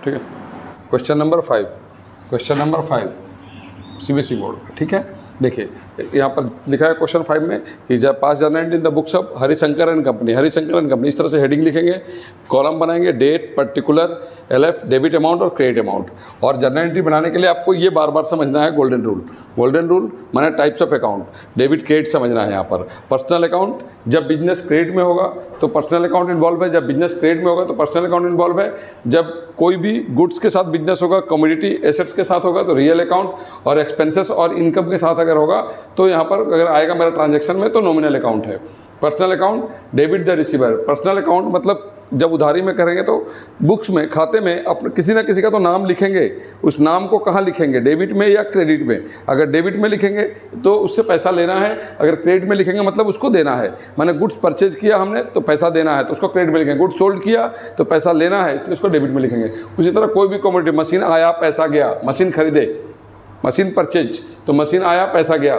ठीक है। Question number 5 CBSE board का, ठीक है। देखिए यहाँ पर लिखा है क्वेश्चन 5 में कि जब पास journal in the books of Harishankar and company, इस तरह से हेडिंग लिखेंगे, कॉलम बनाएंगे, date, particular, LF, debit amount और क्रेडिट अमाउंट। और जर्नल एंट्री बनाने के लिए आपको ये बार बार समझना है गोल्डन रूल माने types of account, debit credit समझना है। यहाँ पर पर्सनल अकाउंट, जब बिजनेस क्रेडिट में होगा तो पर्सनल अकाउंट इन्वॉल्व है, जब बिजनेस क्रेडिट में होगा तो पर्सनल अकाउंट इन्वॉल्व है, जब कोई भी गुड्स के साथ बिजनेस होगा, कमोडिटी एसेट्स के साथ होगा तो रियल अकाउंट, और एक्सपेंसेस और इनकम के साथ अगर होगा तो यहाँ पर अगर आएगा मेरा ट्रांजैक्शन में तो नॉमिनल अकाउंट है। Personal account, debit the receiver. Personal account मतलब जब उधारी में करेंगे तो बुक्स में, खाते में अपने किसी ना किसी का तो नाम लिखेंगे, उस नाम को कहाँ लिखेंगे, डेबिट में या क्रेडिट में। अगर डेबिट में लिखेंगे तो उससे पैसा लेना है, अगर क्रेडिट में लिखेंगे मतलब उसको देना है। माने गुड्स परचेज किया हमने तो पैसा देना है तो उसको क्रेडिट में लिखेंगे, गुड्स सोल्ड किया तो पैसा लेना है इसलिए उसको डेबिट में लिखेंगे। उसी तरह कोई भी कमोडिटी, मशीन आया पैसा गया, मशीन खरीदे, मशीन परचेज तो मशीन आया पैसा गया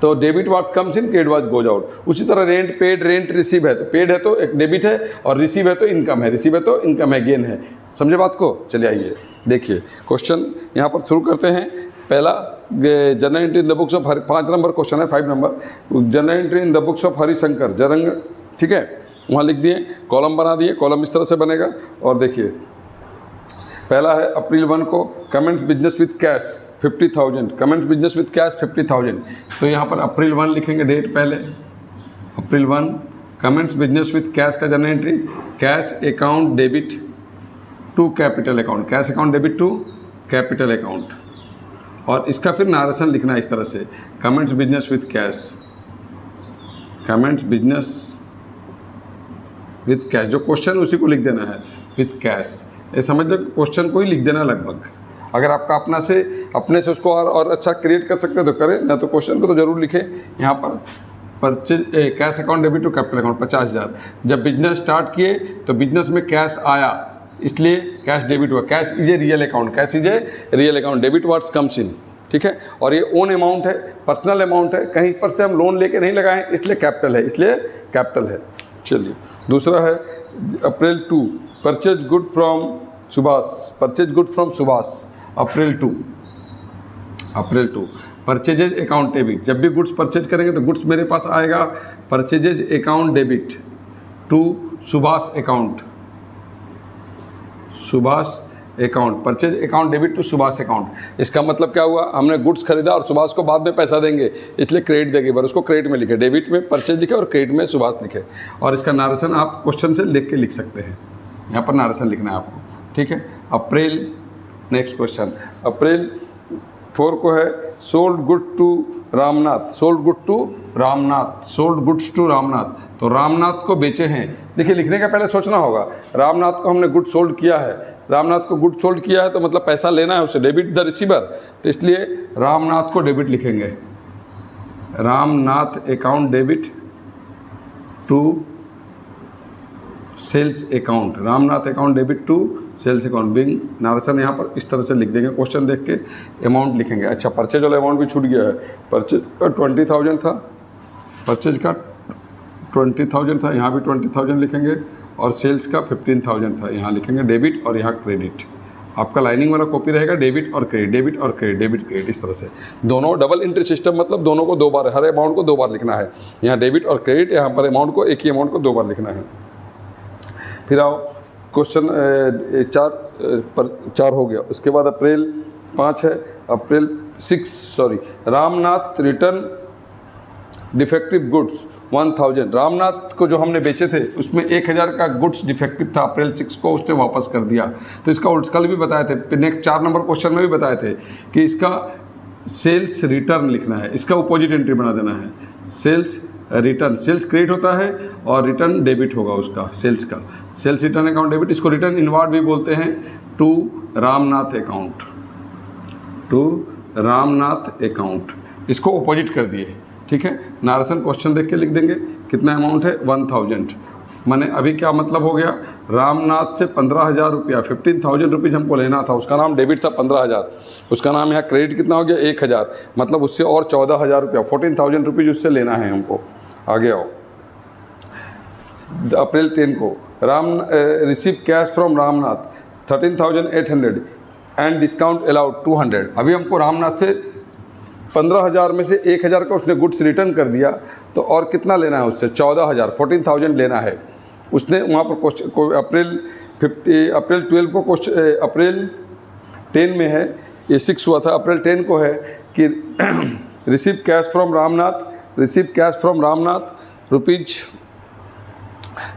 तो debit what's comes in, credit what's goes out. उसी तरह रेंट पेड, रेंट रिसीव है तो पेड है तो एक डेबिट है और रिसीव है तो इनकम है, रिसीव है तो इनकम है, गेन है। समझे बात को? चलिए आइए देखिए क्वेश्चन यहाँ पर शुरू करते हैं। पहला journal entry in the books of 5 number question है, 5 number. Journal entry in the books of Harishankar Jarange, ठीक है, वहाँ लिख दिए, कॉलम बना दिए, कॉलम इस तरह से बनेगा। और देखिए पहला है अप्रैल 1 को commences business with cash 50,000, commences business with cash 50,000। तो यहाँ पर अप्रैल 1 लिखेंगे, डेट पहले April 1, commences business with cash का journal entry, cash account debit to capital account, cash account debit to capital account. और इसका फिर नारेशन लिखना है इस तरह से, commences business with cash, commences business with cash, जो क्वेश्चन उसी को लिख देना है विथ कैश। ये समझ लो क्वेश्चन को ही लिख देना लगभग। अगर आपका अपने से उसको और अच्छा क्रिएट कर सकते हैं तो करें, ना तो क्वेश्चन को तो जरूर लिखें। यहाँ पर purchase cash account debit to capital account 50,000। जब बिजनेस स्टार्ट किए तो बिजनेस में कैश आया इसलिए कैश डेबिट हुआ। Cash is a real account, cash is a real account, debit what's comes in, ठीक है। और ये ओन अमाउंट है, पर्सनल अमाउंट है, कहीं पर से हम लोन लेके नहीं लगाएं इसलिए कैपिटल है, चलिए दूसरा है अप्रैल 2, purchase good from Subhash, April 2 purchases account debit. जब भी गुड्स परचेज करेंगे तो गुड्स मेरे पास आएगा purchases account debit to Subhash account, purchase account debit to Subhash account. इसका मतलब क्या हुआ, हमने गुड्स खरीदा और सुभाष को बाद में पैसा देंगे इसलिए क्रेडिट देंगे, पर उसको क्रेडिट में लिखे, डेबिट में परचेज लिखे और क्रेडिट में सुभाष लिखे। और इसका नारेशन आप क्वेश्चन से लिख के लिख सकते हैं, यहाँ पर नारेशन लिखना है आपको, ठीक है। अप्रैल, नेक्स्ट क्वेश्चन अप्रैल 4 को है सोल्ड गुड्स टू रामनाथ, तो रामनाथ को बेचे हैं। देखिए लिखने का पहले सोचना होगा, रामनाथ को हमने गुड सोल्ड किया है, रामनाथ को गुड सोल्ड किया है तो मतलब पैसा लेना है उससे, डेबिट द रिसीवर, तो इसलिए रामनाथ को डेबिट लिखेंगे, Ramnath account debit to sales account, Ramnath account debit to sales account. Being narration यहाँ पर इस तरह से लिख देंगे, क्वेश्चन देख के अमाउंट लिखेंगे। अच्छा परचेज वाला अमाउंट भी छूट गया है, परचेज का 20,000 था, परचेज का 20,000 था, यहाँ भी 20,000 लिखेंगे, और सेल्स का 15,000 था, यहाँ लिखेंगे डेबिट और यहाँ क्रेडिट। आपका लाइनिंग वाला कॉपी रहेगा डेबिट और क्रेडिट, डेबिट क्रेडिट, इस तरह से दोनों डबल एंट्री सिस्टम, मतलब दोनों को 2 बार, हर अमाउंट को 2 बार लिखना है। यहाँ डेबिट और क्रेडिट, यहाँ पर अमाउंट को, एक ही अमाउंट को 2 बार लिखना है। फिर आओ क्वेश्चन 4 हो गया। उसके बाद अप्रैल 5 है, अप्रैल 6 Ramnath return defective goods 1,000। Ramnath को जो हमने बेचे थे उसमें 1,000 का गुड्स डिफेक्टिव था, अप्रैल 6 को उसने वापस कर दिया। तो इसका कल भी बताए थे, नेक्स्ट 4 नंबर क्वेश्चन में भी बताए थे कि इसका सेल्स रिटर्न लिखना है, इसका अपोजिट एंट्री बना देना है, सेल्स रिटर्न, सेल्स क्रेडिट होता है और रिटर्न डेबिट होगा उसका, सेल्स का, सेल्स रिटर्न अकाउंट डेबिट। इसको रिटर्न इनवार्ड भी बोलते हैं, टू रामनाथ अकाउंट, इसको अपोजिट कर दिए, ठीक है। नारेशन क्वेश्चन देख के लिख देंगे, कितना अमाउंट है 1,000, मैंने अभी क्या मतलब हो गया, रामनाथ से 15,000 रुपया, 15,000 रुपीज़ हमको लेना था, उसका नाम डेबिट था 15,000, उसका नाम यहाँ क्रेडिट कितना हो गया 1,000, मतलब उससे और 14,000 रुपया, 14,000 रुपीज़ उससे लेना है हमको। आगे आओ, अप्रैल 10 को receive cash from Ramnath, 13,800 and discount allowed 200। अभी हमको रामनाथ से 15,000 में से 1,000 का उसने गुड्स रिटर्न कर दिया, तो और कितना लेना है उससे? 14,000, 14,000 लेना है उसने। वहाँ पर क्वेश्चन अप्रैल 12 को क्वेश्चन, अप्रैल 10 में है, ये 6 हुआ था, अप्रैल 10 को है कि receive cash from Ramnath rupees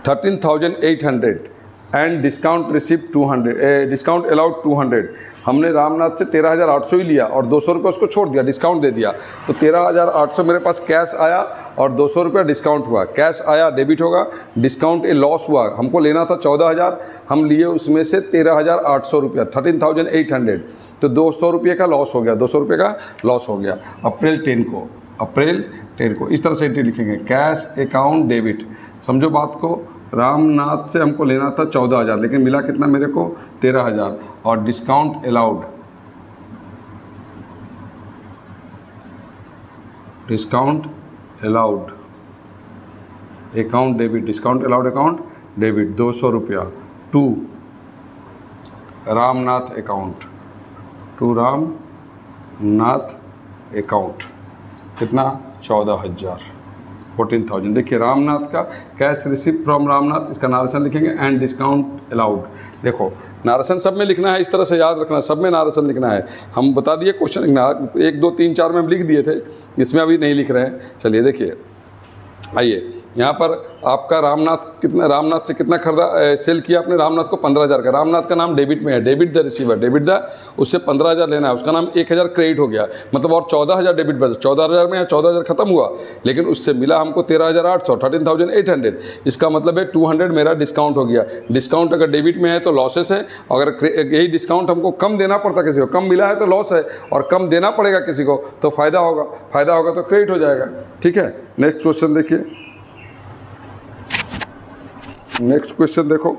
13,800 and discount receive 200, discount allowed 200। हमने रामनाथ से 13,800 ही लिया और 200 रुपये उसको छोड़ दिया, डिस्काउंट दे दिया, तो 13,800 मेरे पास कैश आया और 200 रुपये डिस्काउंट हुआ। कैश आया डेबिट होगा, डिस्काउंट ए लॉस हुआ। हमको लेना था 14,000, हम लिए उसमें से 13,800 रुपया, 13,800, तो 200 रुपये का लॉस हो गया, 200 रुपये का लॉस हो गया। अप्रैल 10 को इस तरह से एंट्री लिखेंगे, कैश अकाउंट डेबिट। समझो बात को, रामनाथ से हमको लेना था 14,000, लेकिन मिला कितना मेरे को? 13,000, और discount allowed, account debit, discount allowed account debit 200 रुपया टू रामनाथ अकाउंट, कितना? 14,000, 14,000। देखिए रामनाथ का कैश रिसीव फ्रॉम रामनाथ, इसका नारेशन लिखेंगे एंड डिस्काउंट अलाउड। देखो नारेशन सब में लिखना है, इस तरह से याद रखना, सब में नारेशन लिखना है। हम बता दिए क्वेश्चन 1, 2, 3, 4 में हम लिख दिए थे, इसमें अभी नहीं लिख रहे हैं। चलिए देखिए, आइए यहाँ पर आपका रामनाथ से कितना खरीदा, सेल किया आपने रामनाथ को 15,000 का। रामनाथ का नाम डेबिट में है, debit the receiver, debit the, उससे 15,000 लेना है, उसका नाम 1,000 क्रेडिट हो गया, मतलब और 14,000 डेबिट बचा। 14,000 में 14,000 खत्म हुआ, लेकिन उससे मिला हमको 13,800, 13,800। इसका मतलब है 200 मेरा डिस्काउंट हो गया। डिस्काउंट अगर डेबिट में है तो लॉसेस है, अगर यही डिस्काउंट हमको कम देना पड़ता किसी को, कम मिला है तो लॉस है, और कम देना पड़ेगा किसी को तो फ़ायदा होगा तो क्रेडिट हो जाएगा। ठीक है, नेक्स्ट क्वेश्चन देखिए। नेक्स्ट क्वेश्चन देखो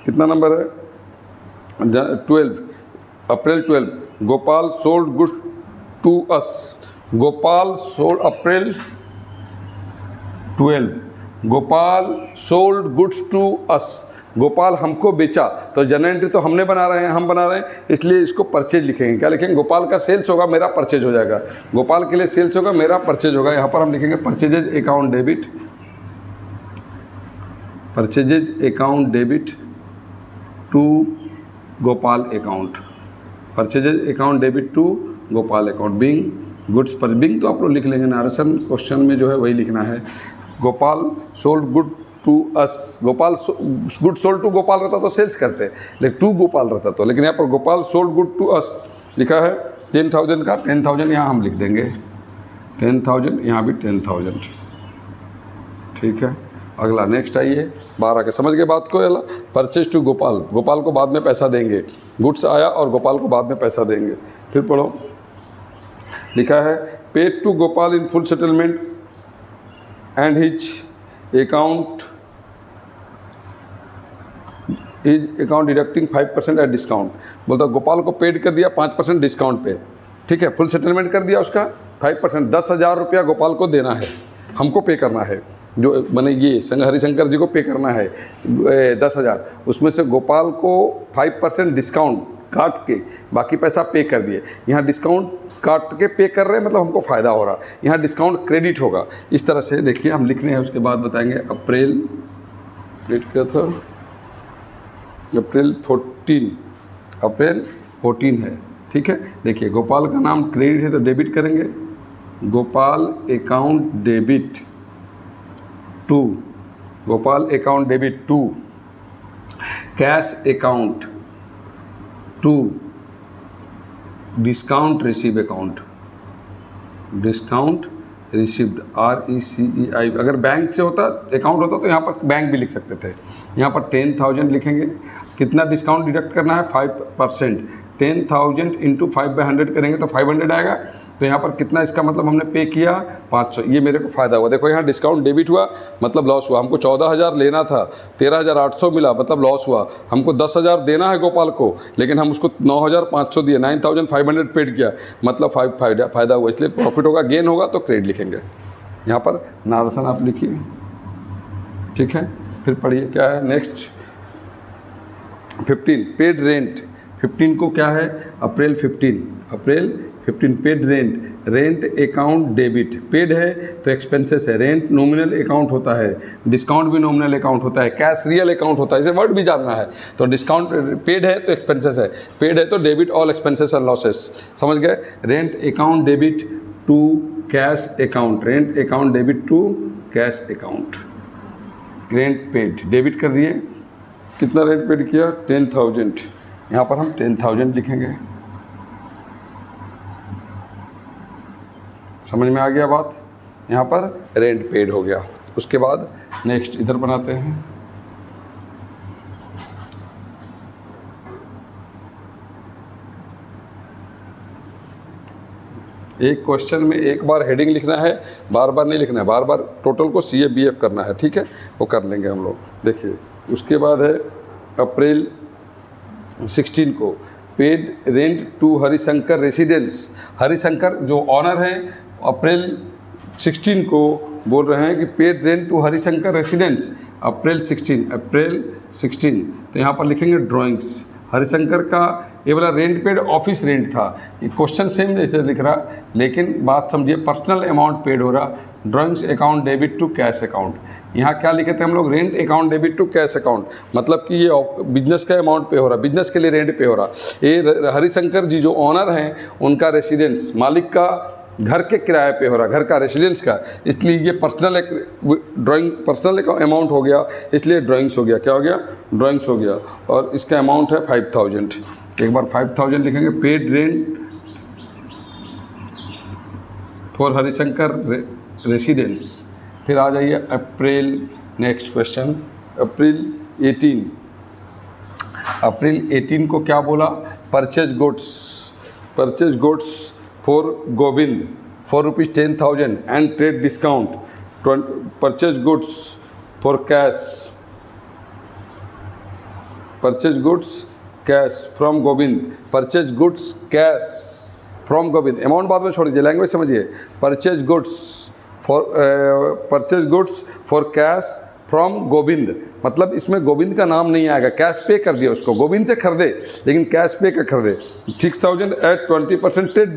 कितना नंबर है? 12, April 12, Gopal sold goods to us. Gopal sold, April 12, Gopal sold goods to us. Gopal हमको बेचा, तो जनरल एंट्री तो हम बना रहे हैं, इसलिए इसको परचेज लिखेंगे। क्या लिखेंगे? गोपाल का सेल्स होगा, मेरा परचेज हो जाएगा। गोपाल के लिए सेल्स होगा, मेरा परचेज होगा। यहाँ पर हम लिखेंगे purchases account debit, purchases account debit to Gopal account, purchases account debit to Gopal account. Being goods पर, बिंग तो आप लोग लिख लेंगे, नारेशन क्वेश्चन में जो है वही लिखना है। Gopal sold good to us, Gopal good sold to Gopal रहता तो सेल्स करते, लेकिन टू गोपाल रहता तो, लेकिन यहाँ पर Gopal sold good to us लिखा है। 10,000 का 10,000 यहाँ हम लिख देंगे, 10,000, यहाँ भी 10,000। ठीक है, अगला नेक्स्ट आइए 12 के, समझ गए बात को? अगला परचेज टू गोपाल, गोपाल को बाद में पैसा देंगे। गुड्स आया और गोपाल को बाद में पैसा देंगे। फिर पढ़ो, लिखा है paid to Gopal in full settlement and his account deducting 5% at discount. बोलता गोपाल को पेड कर दिया 5% डिस्काउंट पे। ठीक है, फुल सेटलमेंट कर दिया, उसका 5%, 10,000 रुपया गोपाल को देना है, हमको पे करना है, जो मैंने ये हरिशंकर जी को पे करना है 10,000, उसमें से गोपाल को 5% डिस्काउंट काट के बाकी पैसा पे कर दिए। यहाँ डिस्काउंट काट के पे कर रहे हैं, मतलब हमको फ़ायदा हो रहा, यहाँ डिस्काउंट क्रेडिट होगा। इस तरह से देखिए हम लिख रहे हैं, उसके बाद बताएंगे। अप्रैल डेट क्या था? अप्रैल 14 है। ठीक है, देखिए गोपाल का नाम क्रेडिट है तो डेबिट करेंगे, Gopal account debit to, Gopal account debit to cash account to discount receive account, discount received RECEI। अगर बैंक से होता अकाउंट होता तो यहाँ पर बैंक भी लिख सकते थे। यहाँ पर 10,000 लिखेंगे, कितना डिस्काउंट डिडक्ट करना है? 5%। 10,000 इंटू 5/100 करेंगे तो 500 आएगा। तो यहाँ पर कितना, इसका मतलब हमने पे किया 500, ये मेरे को फ़ायदा हुआ। देखो यहाँ डिस्काउंट डेबिट हुआ मतलब लॉस हुआ। हमको 14,000 लेना था, 13,800 मिला मतलब लॉस हुआ। हमको 10,000 देना है गोपाल को, लेकिन हम उसको 9,500 दिए, 9,500 पेड किया, मतलब फ़ायदा हुआ। इसलिए प्रॉफिट होगा, गेन होगा तो क्रेडिट लिखेंगे। यहाँ पर नारेशन आप लिखिए। ठीक है, फिर पढ़िए क्या है नेक्स्ट। 15 पेड रेंट, 15 को क्या है, अप्रैल 15 paid rent account debit, paid है तो एक्सपेंसेस है, रेंट नॉमिनल अकाउंट होता है, डिस्काउंट भी नॉमिनल अकाउंट होता है, कैश रियल अकाउंट होता है, इसे वर्ड भी जानना है। तो डिस्काउंट पेड है तो एक्सपेंसेस है, पेड है तो debit all expenses and losses, समझ गए। Rent account debit to cash account, rent account debit to cash account, rent paid debit कर दिए, कितना रेंट पेड किया 10,000, यहाँ पर हम 10,000 लिखेंगे। समझ में आ गया बात, यहाँ पर रेंट पेड हो गया। उसके बाद नेक्स्ट इधर बनाते हैं, एक क्वेश्चन में एक बार हेडिंग लिखना है, बार बार नहीं लिखना है, बार बार टोटल को CABF करना है, ठीक है, वो कर लेंगे हम लोग। देखिए उसके बाद है अप्रैल 16 को paid rent to Harishankar residence, Harishankar जो ऑनर हैं अप्रैल 16 को बोल रहे हैं कि paid rent to Harishankar residence April 16, तो यहाँ पर लिखेंगे ड्राइंग्स, हरिशंकर का ये वाला रेंट पेड ऑफिस रेंट था, ये क्वेश्चन सेम जैसे लिख रहा, लेकिन बात समझिए पर्सनल अमाउंट पेड हो रहा, drawings account debit to cash account. यहाँ क्या लिखे थे हम लोग, rent account debit to cash account, मतलब कि ये बिजनेस का अमाउंट पे हो रहा, बिजनेस के लिए रेंट पे हो रहा। ये हरिशंकर जी जो ऑनर हैं उनका रेसिडेंस, मालिक का घर के किराए पे हो रहा, घर का रेसिडेंस का, इसलिए ये पर्सनल ड्राइंग पर्सनल अमाउंट हो गया, इसलिए ड्राइंग्स हो गया, क्या हो गया, ड्राइंग्स हो गया। और इसका अमाउंट है 5,000, एक बार 5,000 लिखेंगे, paid rent for Harishankar residence. फिर आ जाइए अप्रैल, नेक्स्ट क्वेश्चन अप्रैल 18 को क्या बोला, purchase goods for Govind for ₹10,000 and trade discount, purchase goods for cash from Govind, purchase goods cash from Govind, amount बाद में छोड़ दीजिए, लैंग्वेज समझिए, purchase goods for cash from Govind, मतलब इसमें गोविंद का नाम नहीं आएगा, कैश पे कर दिया उसको, गोविंद से खरीदे लेकिन कैश पे का खरीदे, 6,000 एट 20% ट्रेड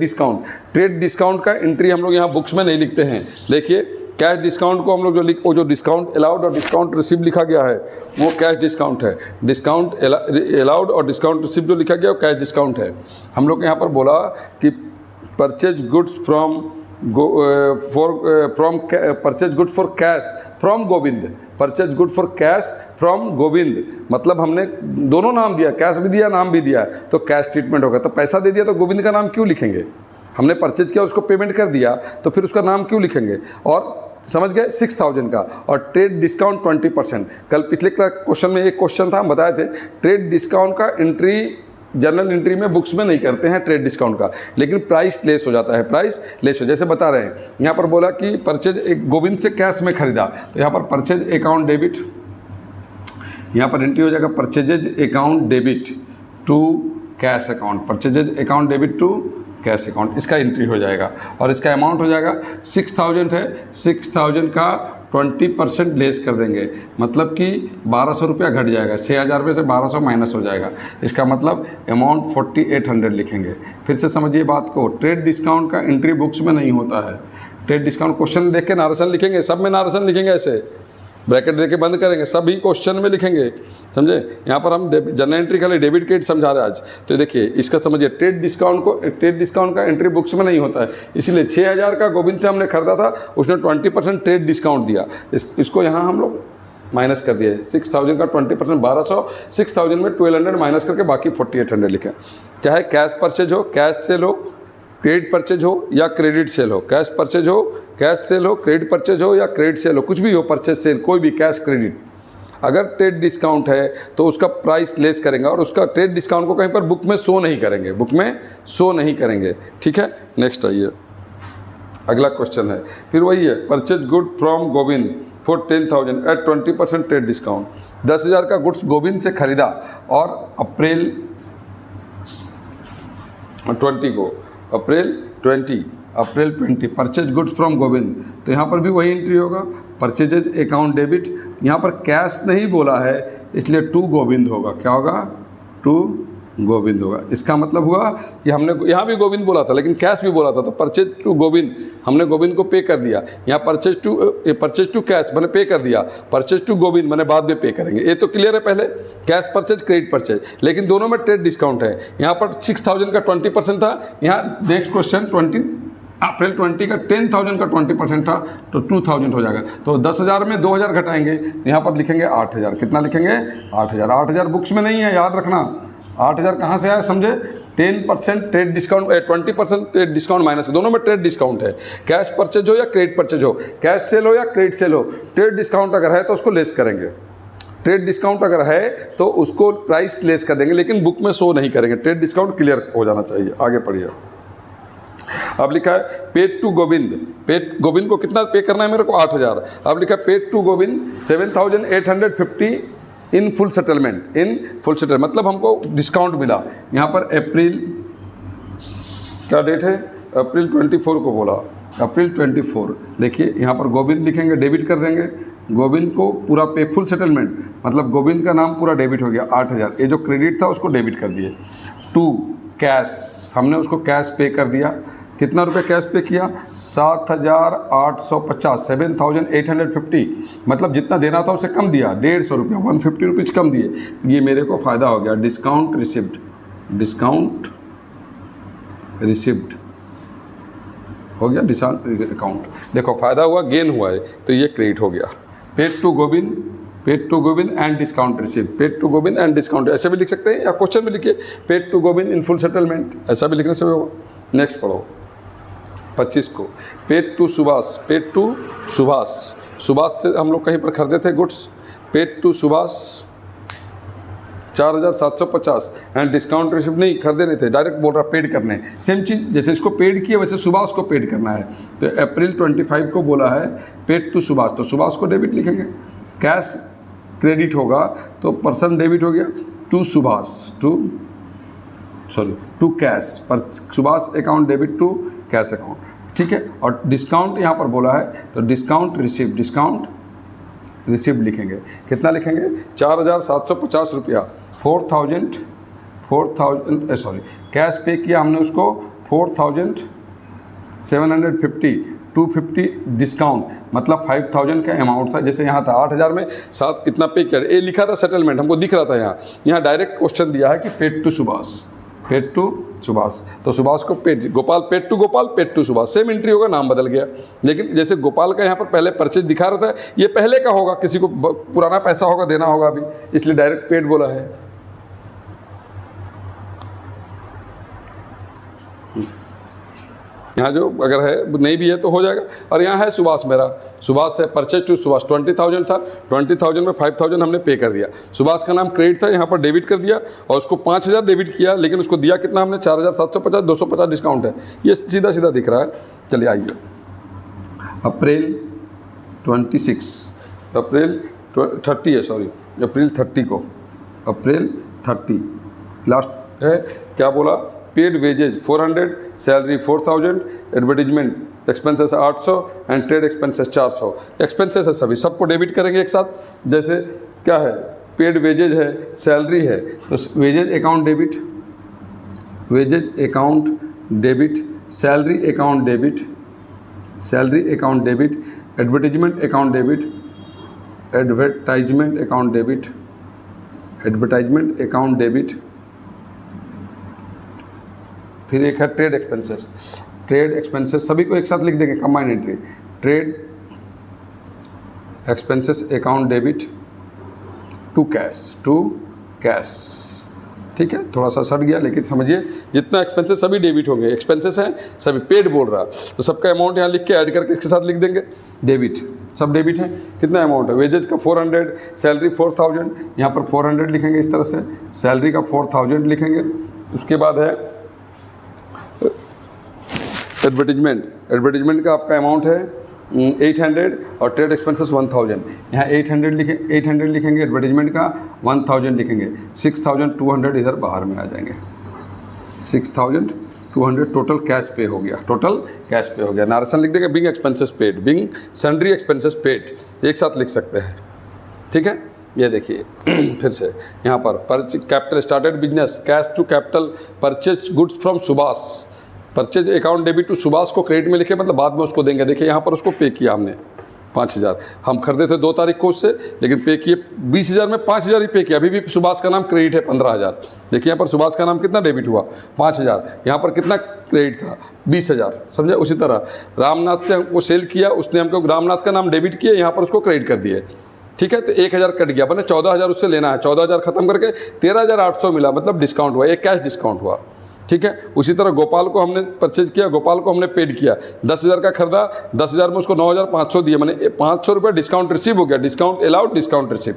डिस्काउंट का एंट्री हम लोग यहाँ बुक्स में नहीं लिखते हैं। देखिए कैश डिस्काउंट को हम लोग जो डिस्काउंट अलाउड और डिस्काउंट रिसीव लिखा गया है वो कैश डिस्काउंट है, डिस्काउंट अलाउड और डिस्काउंट रिसीव जो लिखा गया वो कैश डिस्काउंट है। हम लोग यहाँ पर बोला कि purchase goods purchase goods for cash from Govind, purchase good for cash from Govind, मतलब हमने दोनों नाम दिया, कैश भी दिया नाम भी दिया, तो कैश ट्रीटमेंट होगा। तो पैसा दे दिया तो गोविंद का नाम क्यों लिखेंगे, हमने परचेज किया उसको पेमेंट कर दिया तो फिर उसका नाम क्यों लिखेंगे। और समझ गए 6,000 का, और ट्रेड डिस्काउंट 20%। कल पिछले क्वेश्चन में एक क्वेश्चन था, हम बताए थे ट्रेड डिस्काउंट का एंट्री जनरल एंट्री में बुक्स में नहीं करते हैं ट्रेड डिस्काउंट का, लेकिन प्राइस लेस हो जाता है, प्राइस लेस हो, जैसे बता रहे हैं यहाँ पर बोला कि परचेज एक गोविंद से कैश में खरीदा, तो यहाँ पर परचेज अकाउंट डेबिट, यहाँ पर एंट्री हो जाएगा purchases account debit to cash account, purchases account debit to cash account, इसका एंट्री हो जाएगा और इसका अमाउंट हो जाएगा 6,000 है, 6,000 का 20% लेस कर देंगे, मतलब कि 1,200 रुपया घट जाएगा, 6,000 रुपये से 1,200 माइनस हो जाएगा, इसका मतलब अमाउंट 4,800 लिखेंगे। फिर से समझिए बात को, ट्रेड डिस्काउंट का एंट्री बुक्स में नहीं होता है, ट्रेड डिस्काउंट क्वेश्चन देख के नारसन लिखेंगे, सब में नारसन लिखेंगे, ऐसे ब्रैकेट देके बंद करेंगे, सभी क्वेश्चन में लिखेंगे, समझे। यहाँ पर हम जनरल एंट्री खाली डेबिट क्रेडिट समझा रहे हैं आज, तो देखिए इसका समझिए, ट्रेड डिस्काउंट का एंट्री बुक्स में नहीं होता है, इसीलिए 6,000 का गोविंद से हमने खरीदा था, उसने 20% ट्रेड डिस्काउंट दिया, इसको यहाँ हम लोग माइनस कर दिए, 6,000 का 20% 1,200, 6,000 में 1,200 माइनस करके बाकी 4,800 लिखें। चाहे कैश परचेज हो, कैश सेल हो, क्रेडिट परचेज हो या क्रेडिट सेल हो, कैश परचेज हो, कैश सेल हो, क्रेडिट परचेज हो या क्रेडिट सेल हो, कुछ भी हो, परचेज सेल कोई भी, कैश क्रेडिट, अगर ट्रेड डिस्काउंट है तो उसका प्राइस लेस करेंगे और उसका ट्रेड डिस्काउंट को कहीं पर बुक में शो नहीं करेंगे, बुक में शो नहीं करेंगे, ठीक है। नेक्स्ट आइए, अगला क्वेश्चन है, फिर वही है, purchase good from Govind for 10,000 at 20% trade discount, 10,000 का गुड्स गोविंद से खरीदा और अप्रैल 20 को, अप्रैल 20 परचेज गुड्स फ्रॉम गोविंद, तो यहाँ पर भी वही एंट्री होगा, परचेजेज अकाउंट डेबिट, यहाँ पर कैश नहीं बोला है इसलिए टू गोविंद होगा, क्या होगा, टू गोविंद होगा। इसका मतलब हुआ कि हमने यहाँ भी गोविंद बोला था लेकिन कैश भी बोला था, तो परचेज टू गोविंद, हमने गोविंद को पे कर दिया। यहाँ परचेज टू कैश मैंने पे कर दिया, परचेज टू गोविंद मैंने बाद में पे करेंगे। ये तो क्लियर है पहले, कैश परचेज क्रेडिट परचेज, लेकिन दोनों में ट्रेड डिस्काउंट है। यहाँ पर 6000 का 20% था, यहाँ नेक्स्ट क्वेश्चन अप्रैल 20 का 10,000 का 20% था, तो 2000 हो जाएगा। तो 10,000 में 2000 घटाएंगे, तो यहाँ पर लिखेंगे 8000। कितना लिखेंगे? 8000। 8000 बुक्स में नहीं है, याद रखना। 8000 कहाँ से आया समझे? 10% trade discount, 20% trade discount minus है, दोनों में ट्रेड डिस्काउंट है। कैश परचेज हो या क्रेडिट परचेज हो, कैश सेल हो या क्रेडिट सेल हो, ट्रेड डिस्काउंट अगर है तो उसको लेस करेंगे। ट्रेड डिस्काउंट अगर है तो उसको प्राइस लेस कर देंगे, लेकिन बुक में शो नहीं करेंगे। ट्रेड डिस्काउंट क्लियर हो जाना चाहिए। आगे पढ़िए। अब लिखा है paid to Govind. Paid Govind को कितना पे करना है मेरे को? 8000। अब लिखा है paid to Govind 7850 in full settlement. In full settlement मतलब हमको डिस्काउंट मिला। यहाँ पर अप्रैल क्या डेट है? अप्रैल 24 को बोला, अप्रैल 24। देखिए यहाँ पर गोविंद लिखेंगे, डेबिट कर देंगे गोविंद को पूरा पे, फुल सेटलमेंट मतलब गोविंद का नाम पूरा डेबिट हो गया 8000। ये जो क्रेडिट था उसको डेबिट कर दिए। टू कैश, हमने उसको कैश पे कर दिया। कितना रुपए कैश पे किया? 7850, 7850, मतलब जितना देना था उससे कम दिया, 150 रुपया, 150 रुपीज़ कम दिए। ये मेरे को फ़ायदा हो गया। डिस्काउंट रिसिप्ट, डिस्काउंट रिसिप्ट हो गया, डिस्काउंट अकाउंट। देखो फ़ायदा हुआ, गेन हुआ है, तो ये क्रेडिट हो गया। Paid to Govind, paid to Govind and discount receipt, paid to Govind and discount, ऐसे भी लिख सकते हैं, या क्वेश्चन में लिखिए paid to Govind in full settlement, ऐसा भी लिखने से होगा। नेक्स्ट पढ़ो 25 को। Paid to Subhash, paid to Subhash, Subhash से हम लोग कहीं पर खरीदे थे goods. Paid to Subhash 4750 and discount receipt नहीं खरीदे नहीं थे, डायरेक्ट बोल रहा पेड करने। सेम चीज़ जैसे इसको पेड किया वैसे सुभाष को पेड करना है। तो अप्रैल 25 को बोला है पेड टू सुभाष, तो सुभाष को डेबिट लिखेंगे। कैश क्रेडिट होगा तो पर्सन डेबिट हो गया। टू सुभाष, टू कैश, पर Subhash account debit to cash account, ठीक है। और डिस्काउंट यहाँ पर बोला है तो डिस्काउंट रिसिप्ट, डिस्काउंट रिसिप्ट लिखेंगे। कितना लिखेंगे? 4750 रुपया, 4000 सॉरी कैश पे किया हमने उसको 4750, 250 डिस्काउंट मतलब 5000 का अमाउंट था। जैसे यहाँ था 8000 में 7 इतना पे किया, ये लिखा था सेटलमेंट, हमको दिख रहा था यहाँ डायरेक्ट क्वेश्चन दिया है कि paid to Subhash, paid to Subhash, तो सुभाष को paid, Gopal paid to Gopal, paid to Subhash, same entry होगा, नाम बदल गया। लेकिन जैसे गोपाल का यहाँ पर पहले परचेज दिखा रहा था, ये पहले का होगा, किसी को पुराना पैसा होगा देना होगा अभी, इसलिए डायरेक्ट पेड बोला है। यहाँ जो अगर है नहीं भी है तो हो जाएगा। और यहाँ है सुभाष, मेरा सुभाष है, परचेज टू सुभाष 20,000 था, 20,000 में 5,000 हमने पे कर दिया। सुभाष का नाम क्रेडिट था, यहाँ पर डेबिट कर दिया और उसको 5000 डेबिट किया, लेकिन उसको दिया कितना हमने? 4750, 250 डिस्काउंट है, ये सीधा सीधा दिख रहा है। चलिए आइए अप्रैल 26, अप्रैल 30 है, सॉरी अप्रैल 30 को, अप्रैल 30 लास्ट है। क्या बोला? Paid wages 400, salary 4000, advertisement expenses 800 and trade expenses 400। Expenses है सभी, सबको डेबिट करेंगे एक साथ। जैसे क्या है? पेड वेजेज है, सैलरी है, तो wages account debit, wages account debit, salary account debit, salary account debit, advertisement account debit, advertisement account debit, advertisement account debit. फिर एक है ट्रेड एक्सपेंसेस, ट्रेड एक्सपेंसेस सभी को एक साथ लिख देंगे, combined entry, trade expenses account debit to cash, ठीक है। थोड़ा सा सट गया, लेकिन समझिए जितना एक्सपेंसेस सभी डेबिट होंगे, एक्सपेंसेस हैं सभी, पेड बोल रहा तो सबका अमाउंट यहाँ लिख के ऐड करके इसके साथ लिख देंगे, डेबिट, सब डेबिट है। कितना अमाउंट है? वेजेज का 400, सैलरी 4000, यहाँ पर 400 लिखेंगे इस तरह से, सैलरी का 4000 लिखेंगे। उसके बाद है एडवर्टीजमेंट, एडवर्टीजमेंट का आपका अमाउंट है 800 और ट्रेड एक्सपेंसेस 1000, यहाँ 800 लिखेंगे, एडवर्टीजमेंट का 1000 लिखेंगे, 6200 इधर बाहर में आ जाएंगे, 6200 टोटल कैश पे हो गया, टोटल कैश पे हो गया। नारेशन लिख देंगे being expenses paid, being sundry expenses paid, एक साथ लिख सकते हैं, ठीक है। ये देखिए फिर से यहाँ पर capital started business, cash to capital, purchase goods from Subhash, purchase account debit to Subhash को क्रेडिट में लिखे, मतलब बाद में उसको देंगे। देखिए यहाँ पर उसको पे किया हमने 5,000, हम खरीदे थे 2 तारीख को उससे, लेकिन पे किए 20,000 में 5,000 ही पे किया। अभी भी सुभाष का नाम क्रेडिट है 15,000। देखिए यहाँ पर सुभाष का नाम कितना डेबिट हुआ 5,000, यहाँ पर कितना क्रेडिट था 20,000, समझे। उसी तरह रामनाथ से हमको सेल किया, उसने हमको रामनाथ का नाम डेबिट किया, यहाँ पर उसको क्रेडिट कर दिए, ठीक है। तो 1,000 कट गया, बने 14,000 उससे लेना है, 14,000 खत्म करके 13,800 मिला, मतलब डिस्काउंट हुआ, एक कैश डिस्काउंट हुआ, ठीक है। उसी तरह गोपाल को हमने परचेज किया, गोपाल को हमने पेड किया, 10,000 का खरीदा, 10,000 में उसको 9,500 दिए, मैंने 500 रुपये डिस्काउंट रिसीव हो गया, डिस्काउंट अलाउड, डिस्काउंट रिसीव,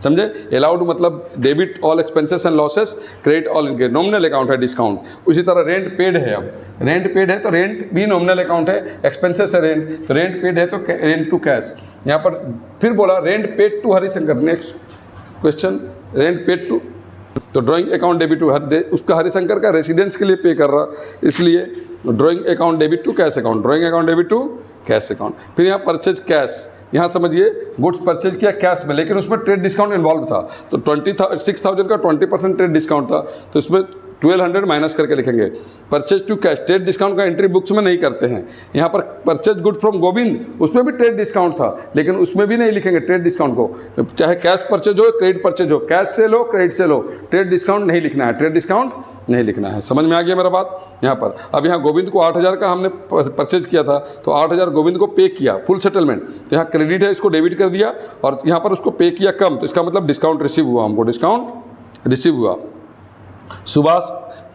समझे। अलाउड मतलब debit all expenses and losses, credit all इनके, नॉमिनल अकाउंट है डिस्काउंट। उसी तरह रेंट पेड है, अब रेंट पेड है तो रेंट भी नॉमिनल अकाउंट है, एक्सपेंसेस है रेंट, तो रेंट पेड है तो रेंट टू कैश। यहाँ पर फिर बोला rent paid to Harishankar, next question, rent paid to, तो ड्राइंग अकाउंट डेबिट टू उसका हरिशंकर का रेसिडेंस के लिए पे कर रहा, इसलिए drawing account debit to cash account, drawing account debit to cash account. फिर यहाँ परचेज कैश, यहाँ समझिए गुड्स परचेज किया कैश में, लेकिन उसमें ट्रेड डिस्काउंट इन्वॉल्व था, तो 6,000 का 20% ट्रेड डिस्काउंट था, तो इसमें 1,200 माइनस करके लिखेंगे। Purchase to cash, trade discount का एंट्री बुक्स में नहीं करते हैं। यहाँ पर परचेज गुड फ्रॉम गोविंद, उसमें भी ट्रेड डिस्काउंट था, लेकिन उसमें भी नहीं लिखेंगे ट्रेड डिस्काउंट को, चाहे कैश परचेज हो क्रेडिट परचेज हो, कैश से लो क्रेडिट से लो, ट्रेड डिस्काउंट नहीं लिखना है, ट्रेड डिस्काउंट नहीं लिखना है। समझ में आ गया मेरा बात। यहाँ पर अब यहाँ गोविंद को 8,000 का हमने परचेज किया था, तो 8,000 गोविंद को पे किया, फुल सेटलमेंट, तो यहाँ क्रेडिट है, इसको डेबिट कर दिया, और यहाँ पर उसको पे किया कम, तो इसका मतलब डिस्काउंट रिसीव हुआ, हमको डिस्काउंट रिसीव हुआ। सुभाष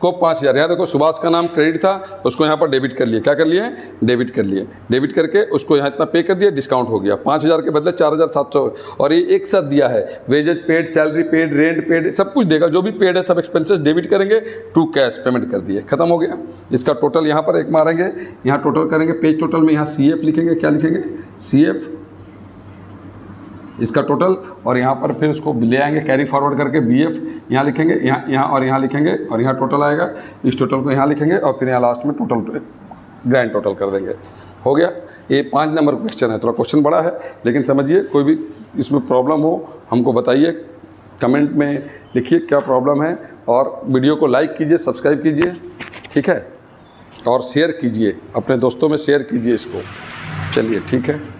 को 5,000, यहाँ देखो सुभाष का नाम क्रेडिट था, उसको यहाँ पर डेबिट कर लिए, क्या कर लिए, डेबिट कर लिए, डेबिट करके उसको यहाँ इतना पे कर दिया, डिस्काउंट हो गया, 5,000 के बदले 4,700, और ये एक साथ दिया है, wages paid, salary paid, rent paid, सब कुछ देगा, जो भी पेड है सब एक्सपेंसेस डेबिट करेंगे, टू कैश पेमेंट कर दिए, खत्म हो गया। इसका टोटल यहाँ पर एक मारेंगे, यहाँ टोटल करेंगे, पेज टोटल में यहाँ CF लिखेंगे, क्या लिखेंगे, CF इसका टोटल, और यहाँ पर फिर उसको ले आएंगे कैरी फॉरवर्ड करके, BF यहाँ लिखेंगे, यहाँ और यहाँ लिखेंगे, और यहाँ टोटल आएगा, इस टोटल को यहाँ लिखेंगे, और फिर यहाँ लास्ट में टोटल ग्रैंड टोटल कर देंगे। हो गया। ये 5 नंबर क्वेश्चन है, थोड़ा क्वेश्चन बड़ा है, लेकिन समझिए, कोई भी इसमें प्रॉब्लम हो हमको बताइए, कमेंट में लिखिए क्या प्रॉब्लम है, और वीडियो को लाइक कीजिए, सब्सक्राइब कीजिए, ठीक है, और शेयर कीजिए, अपने दोस्तों में शेयर कीजिए इसको। चलिए ठीक है।